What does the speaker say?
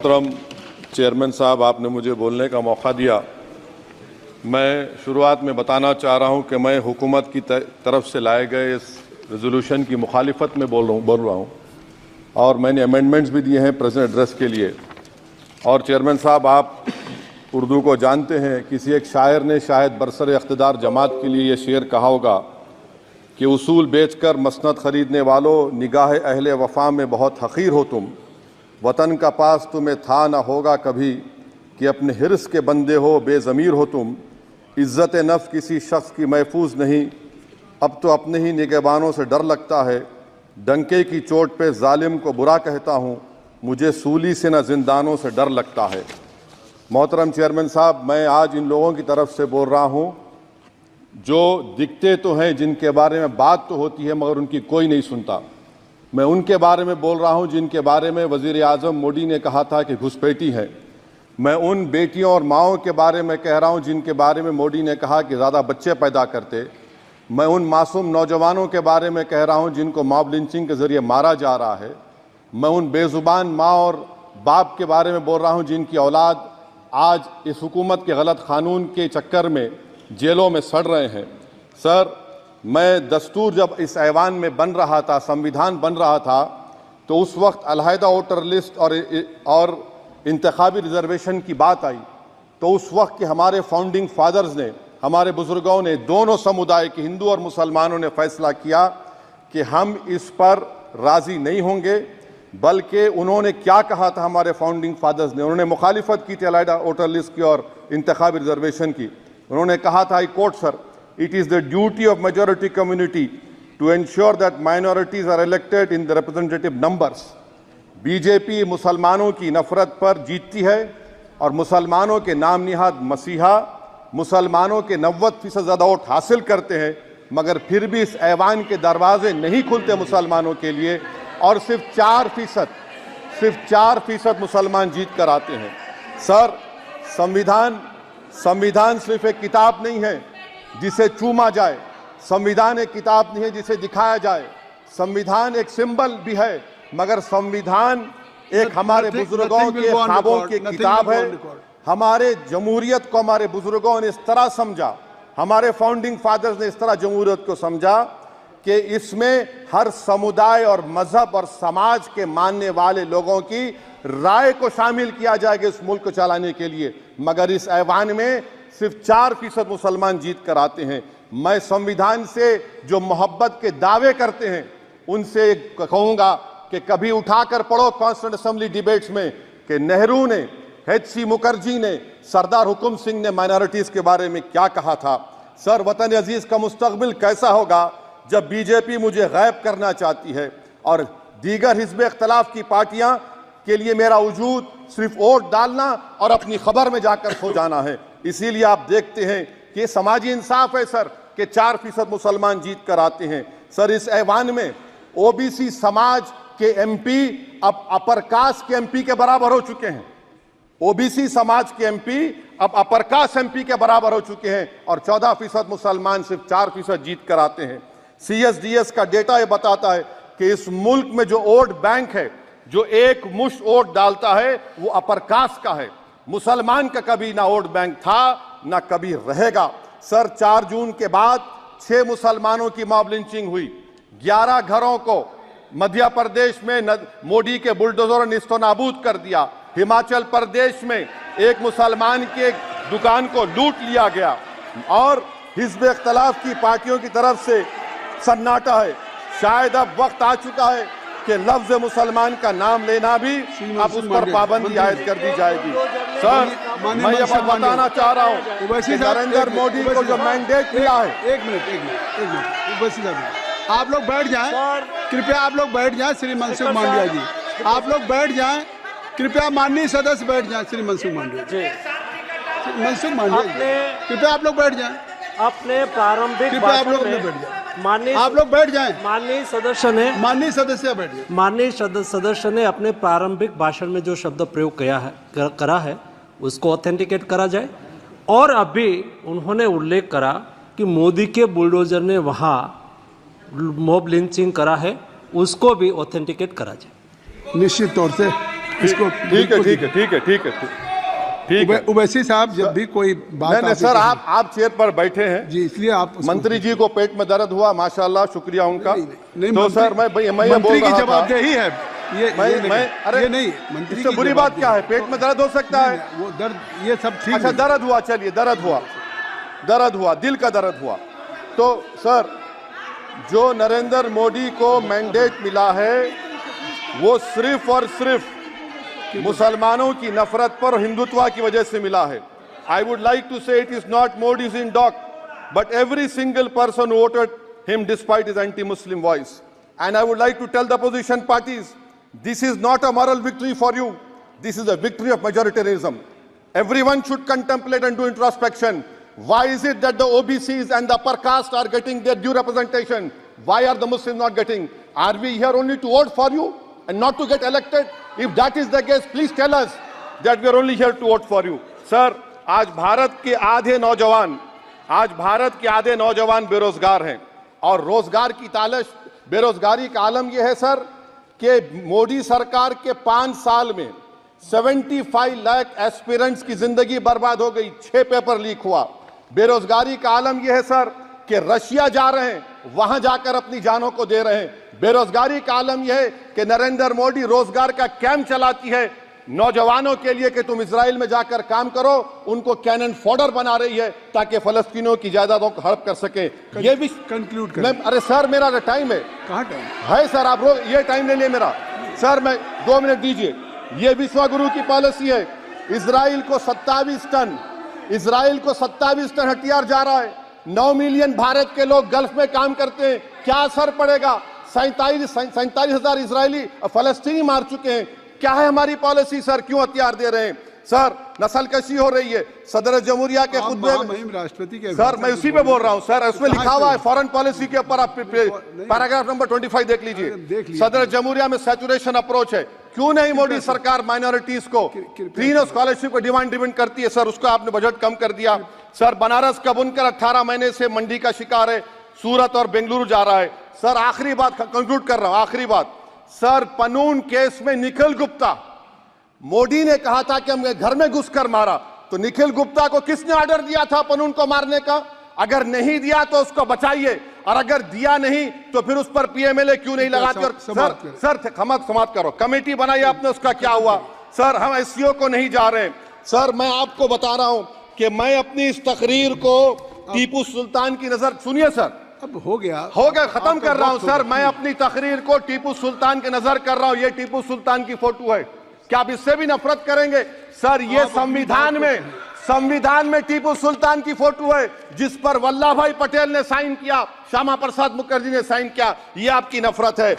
मोहतरम चेयरमैन साहब, आपने मुझे बोलने का मौका दिया। मैं शुरुआत में बताना चाह रहा हूं कि मैं हुकूमत की तरफ से लाए गए इस रेजोल्यूशन की मुखालिफत में बोल रहा हूं और मैंने अमेंडमेंट्स भी दिए हैं प्रेजेंट एड्रेस के लिए। और चेयरमैन साहब, आप उर्दू को जानते हैं। किसी एक शायर ने शायद बरसर इख्तिदार जमात के लिए ये शेर कहा होगा कि उसूल बेचकर मसनद खरीदने वालों, निगाह अहले वफा में बहुत हक़ीर हो तुम। वतन का पास तुम्हें था ना होगा कभी कि अपने हिर्स के बंदे हो, बेज़मीर हो तुम। इज़्ज़त नफ्स किसी शख्स की महफूज नहीं, अब तो अपने ही निगहबानों से डर लगता है। डंके की चोट पे जालिम को बुरा कहता हूँ, मुझे सूली से न जिंदानों से डर लगता है। मोहतरम चेयरमैन साहब, मैं आज इन लोगों की तरफ से बोल रहा हूँ जो दिखते तो हैं, जिनके बारे में बात तो होती है मगर उनकी कोई नहीं सुनता। मैं उनके बारे में बोल रहा हूं जिनके बारे में वज़ीर आज़म मोदी ने कहा था कि घुसपैठी है। मैं उन बेटियों और माओं के बारे में कह रहा हूं जिनके बारे में मोदी ने कहा कि ज़्यादा बच्चे पैदा करते। मैं उन मासूम नौजवानों के बारे में कह रहा हूं जिनको मॉब लिंचिंग के ज़रिए मारा जा रहा है। मैं उन बेज़ुबान माँ और बाप के बारे में बोल रहा हूं जिनकी औलाद आज इस हुकूमत के गलत कानून के चक्कर में जेलों में सड़ रहे हैं। सर, मैं दस्तूर जब इस ऐवान में बन रहा था, संविधान बन रहा था, तो उस वक्त अलहदा वोटर लिस्ट और इंतखाबी रिजर्वेशन की बात आई। तो उस वक्त के हमारे फाउंडिंग फादर्स ने, हमारे बुजुर्गों ने, दोनों समुदाय के हिंदू और मुसलमानों ने फैसला किया कि हम इस पर राज़ी नहीं होंगे। बल्कि उन्होंने क्या कहा था हमारे फाउंडिंग फादर्स ने, उन्होंने मुखालिफत की थी अलहदा वोटर लिस्ट की और इंतखाबी रिजर्वेशन की। उन्होंने कहा था, I quote sir, it is the duty of majority community to ensure that minorities are elected in the representative numbers। BJP मुसलमानों की नफरत पर जीतती है और मुसलमानों के नाम निहाद मसीहा मुसलमानों के 90% ज़्यादा वोट हासिल करते हैं, मगर फिर भी इस ऐवान के दरवाजे नहीं खुलते मुसलमानों के लिए और सिर्फ 4% मुसलमान जीत कर आते हैं। सर, संविधान सिर्फ एक किताब नहीं है जिसे चूमा जाए, संविधान एक किताब नहीं है जिसे दिखाया जाए, संविधान एक सिंबल भी है, मगर संविधान एक हमारे बुजुर्गों के ख्वाबों की किताब है। हमारे जमहूरियत को हमारे बुजुर्गों ने इस तरह समझा, हमारे फाउंडिंग फादर्स ने इस तरह जमहूरियत को समझा कि इसमें हर समुदाय और मजहब और समाज के मानने वाले लोगों की राय को शामिल किया जाएगा इस मुल्क को चलाने के लिए। मगर इस ऐवान में सिर्फ 4% मुसलमान जीत कर आते हैं। मैं संविधान से जो मोहब्बत के दावे करते हैं उनसे कहूंगा कि कभी उठाकर पढ़ो कॉन्स्टिट्यूंट असेंबली डिबेट्स में कि नेहरू ने, HC मुखर्जी ने, सरदार हुकुम सिंह ने माइनॉरिटीज के बारे में क्या कहा था। सर, वतन अजीज का मुस्तकबिल कैसा होगा जब बीजेपी मुझे गायब करना चाहती है और दीगर हिज़्ब इख्तिलाफ की पार्टियां के लिए मेरा वजूद सिर्फ वोट डालना और अपनी खबर में जाकर सो जाना है। इसीलिए आप देखते हैं कि ये समाजी इंसाफ है सर कि 4% मुसलमान जीत कर आते हैं। सर, इस ऐवान में OBC समाज के MP अब अपर कास्ट के MP के बराबर हो चुके हैं। OBC समाज के MP अब अपर कास्ट MP के बराबर हो चुके हैं और 14% मुसलमान सिर्फ 4% जीत कर आते हैं। CSDS का डेटा ये बताता है कि इस मुल्क में जो वोट बैंक है, जो एक मुश्त वोट डालता है, वो अपर कास्ट का है। मुसलमान का कभी ना वोट बैंक था ना कभी रहेगा। सर, 4 जून के बाद 6 मुसलमानों की मॉब लिंचिंग हुई। 11 घरों को मध्य प्रदेश में मोदी के बुलडोजर ने निस्तो नाबूद कर दिया। हिमाचल प्रदेश में एक मुसलमान की एक दुकान को लूट लिया गया और हिज़्ब इख्तिलाफ की पार्टियों की तरफ से सन्नाटा है। शायद अब वक्त आ चुका है कि लफ्ज मुसलमान का नाम लेना भी अब उस पर पाबंदी आयद कर दी जाएगी। सर, मैं ये बताना चाह रहा हूँ नरेंद्र मोदी को जो मैंडेट मिला है। एक मिनट, आप लोग बैठ जाएं, कृपया आप लोग बैठ जाएं। श्री मनसुख मांडविया जी, आप लोग बैठ जाएं, कृपया माननीय सदस्य बैठ जाएं। श्री मनसुख मांडविया जी, कृपया आप लोग बैठ जाएं। अपने प्रारंभिक आप लोग बैठ जाएं, आप लोग बैठ जाएं। माननीय सदस्य ने अपने प्रारंभिक भाषण में जो शब्द प्रयोग करा है उसको ऑथेंटिकेट करा जाए। और अभी उन्होंने उल्लेख करा कि मोदी के बुलडोजर ने वहाँ मॉब लिंचिंग करा है, उसको भी ऑथेंटिकेट करा जाए। निश्चित तौर से इसको ठीक है ठीक है ठीक है ठीक है ठीक है। उवैसी साहब, जब भी कोई बात नहीं सर, आप चेयर पर बैठे हैं जी, इसलिए आप मंत्री जी को पेट में दर्द हुआ, माशाल्लाह, शुक्रिया उनका। नहीं, तो सर मैं मंत्री की जवाबदेही है ये अरे ये नहीं, मंत्री इससे बुरी बात क्या है? पेट में दर्द हो सकता है, वो दर्द, ये सब ठीक। अच्छा दर्द हुआ, चलिए दर्द हुआ, दिल का दर्द हुआ। तो सर, जो नरेंद्र मोदी को मैंडेट मिला है वो सिर्फ और सिर्फ मुसलमानों की नफरत पर हिंदुत्व की वजह से मिला है। I would like to say it is not Modi's in dock, but every single person voted him despite his anti Muslim voice. And I would like to tell the opposition parties, this is not a moral victory for you, this is a victory of majoritarianism. Everyone should contemplate and do introspection. Why is it that the OBCs and the upper caste are getting their due representation? Why are the Muslims not getting? Are we here only to vote for you and not to get elected? If that is the case, please tell us that we are only here to vote for you. Sir, आज भारत के आधे नौजवान बेरोजगार हैं और रोजगार की तालाश, बेरोजगारी का आलम यह है सर कि मोदी सरकार के 5 साल में 75 लाख एस्पिरेंट्स की जिंदगी बर्बाद हो गई, 6 पेपर लीक हुआ। बेरोजगारी का आलम यह है सर कि रशिया जा रहे हैं, वहां जाकर अपनी जानों को दे रहे हैं। बेरोजगारी का आलम यह है कि नरेंद्र मोदी रोजगार का कैंप चलाती है नौजवानों के लिए कि तुम इजराइल में जाकर काम करो, उनको कैनन फॉडर बना रही है ताकि फलस्तीनियों की जायदादों को हड़प कर सके। ये भी कंक्लूड कर। अरे सर, मेरा टाइम है। कहाँ टाइम है सर? आप ये टाइम ले लिए मेरा। सर मैं 2 मिनट दीजिए। ये विश्वगुरु की पॉलिसी है। इजराइल को 27 टन हथियार जा रहा है। 9 मिलियन भारत के लोग गल्फ में काम करते हैं, क्या असर पड़ेगा? 47,000 इजरायली फलस्तीनी मार चुके हैं। क्या है हमारी पॉलिसी सर? क्यों हथियार दे रहे हैं सर? नस्लकशी हो रही है। सदर जमहूरिया के खुतबे में राष्ट्रपति के सर, मैं उसी पे बोल रहा हूं सर, उसमें लिखा हुआ है फॉरेन पॉलिसी के ऊपर, आप पैराग्राफ नंबर 25 देख लीजिए। सदर जमहूरिया में सैचुरेशन अप्रोच है। क्यों नहीं मोदी सरकार माइनॉरिटीज को फ्री स्कॉलरशिप को डिमांड करती है सर? उसको आपने बजट कम कर दिया। सर बनारस का बुनकर 18 महीने से मंडी का शिकार है, सूरत और बेंगलुरु जा रहा है। सर आखिरी बात कंक्लूड कर रहा हूं, आखिरी बात सर, पनून केस में निखिल गुप्ता, मोदी ने कहा था कि हम घर में घुसकर मारा, तो निखिल गुप्ता को किसने ऑर्डर दिया था पनून को मारने का? अगर नहीं दिया तो उसको बचाइए, और अगर दिया नहीं तो फिर उस पर पीएमएलए क्यों नहीं लगाकर? सर समाप्त करो। कमेटी बनाई आपने, उसका क्या हुआ? सर हम एससीओ को नहीं जा रहे। सर मैं आपको बता रहा हूं कि मैं अपनी इस तकरीर को टीपू सुल्तान की नजर, सुनिए सर, अब हो गया, खत्म कर रहा हूं सर। मैं अपनी तकरीर को टीपू सुल्तान की नजर कर रहा हूं। ये टीपू सुल्तान की फोटो है, क्या आप इससे भी नफरत करेंगे? सर ये संविधान में टीपू सुल्तान की फोटो है जिस पर वल्लभ भाई पटेल ने साइन किया, श्यामा प्रसाद मुखर्जी ने साइन किया। ये आपकी नफरत है।